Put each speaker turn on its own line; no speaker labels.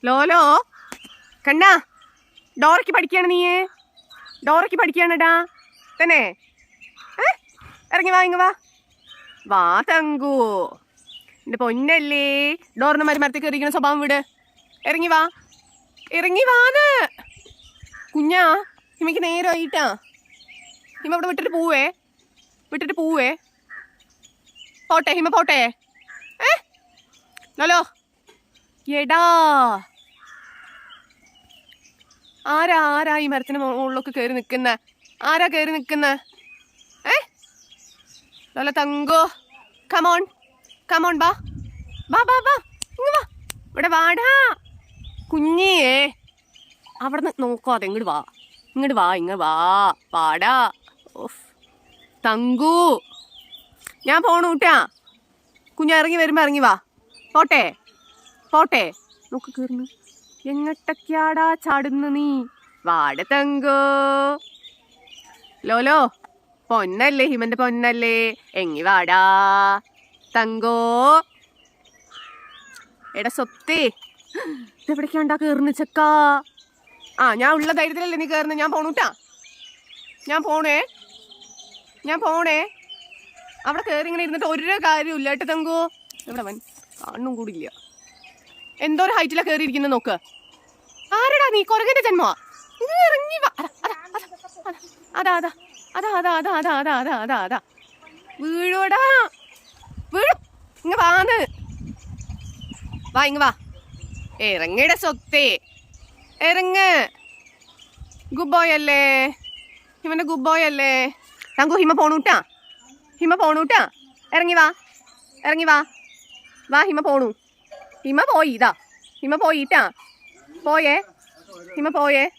ലോലോ കണ്ണാ ഡോറയ്ക്ക് പഠിക്കാണ് നീ ഡോറയ്ക്ക് പഠിക്കാണടാ തന്നെ ഇറങ്ങി വാ ഇങ്ങ വാ വാ തങ്കു എൻ്റെ പൊന്നല്ലേ ഡോറിന് മരമരത്തിൽ കയറിയിരിക്കുന്ന സ്വഭാവം വിട് ഇറങ്ങി വാന്ന് കുഞ്ഞാ ഹിമയ്ക്ക് നേരമായിട്ടാ ഹിമ ഇവിടെ വിട്ടിട്ട് പോവേ പോട്ടെ ഹിമ പോട്ടെ ലോലോ എടാ ആരാ ഈ മരത്തിന് മുകളിലൊക്കെ കയറി നിൽക്കുന്ന ആരാ കയറി നിൽക്കുന്ന ലോല തങ്കോ കമോൺ ബാ ഇങ്ങ് വാ ഇവിടെ വാടാ കുഞ്ഞേ അവിടെ നിന്ന് നോക്കാതെ ഇങ്ങോട്ട് വാ വാടാ ഓഫ് തങ്കു ഞാൻ പോണു കൂട്ടാ കുഞ്ഞ ഇറങ്ങി വരുമ്പോ ഇറങ്ങി വാ പോട്ടെ നോക്ക് കയറുന്നു എങ്ങട്ടൊക്കെയാടാ ചാടുന്നു നീ വാട തങ്കോ ലോലോ പൊന്നല്ലേ ഹിമന്റെ പൊന്നല്ലേ എങ്ങി വാടാ തങ്കോ എടാ സ്വത്തേ ഇതെവിടേക്കാണ്ടാ കയറുന്നു ചെക്ക ഞാൻ ഉള്ള ധൈര്യത്തിലല്ലേ നീ കയറുന്നു ഞാൻ പോണൂട്ടാ ഞാൻ പോണേ അവിടെ കയറി ഇങ്ങനെ ഇരുന്നിട്ട് ഒരു കാര്യമില്ല ഏട്ടാ തങ്കോ എവിടെ വൻ കാണും കൂടില്ല എന്തോ ഒരു ഹൈറ്റിലാ കയറിയിരിക്കുന്നത് നോക്ക് ആരടാ നീ കൊരകന്റെ ജന്മമാ ഇറങ്ങി വാ അതാ വീഴോടാ വീഴും ഇങ്ങ വാന്ന് വാ ഇറങ്ങയുടെ സ്വത്തേ ഇറങ്ങ് ഗുഡ് ബോയ് അല്ലേ ഹിമന്റെ ഗുഡ് ബോയ് അല്ലേ തങ്കു ഹിമ പോണൂട്ടാ ഇറങ്ങി വാ ഹിമ പോയി ഹിമ പോയിട്ടാ ഹിമ പോയേ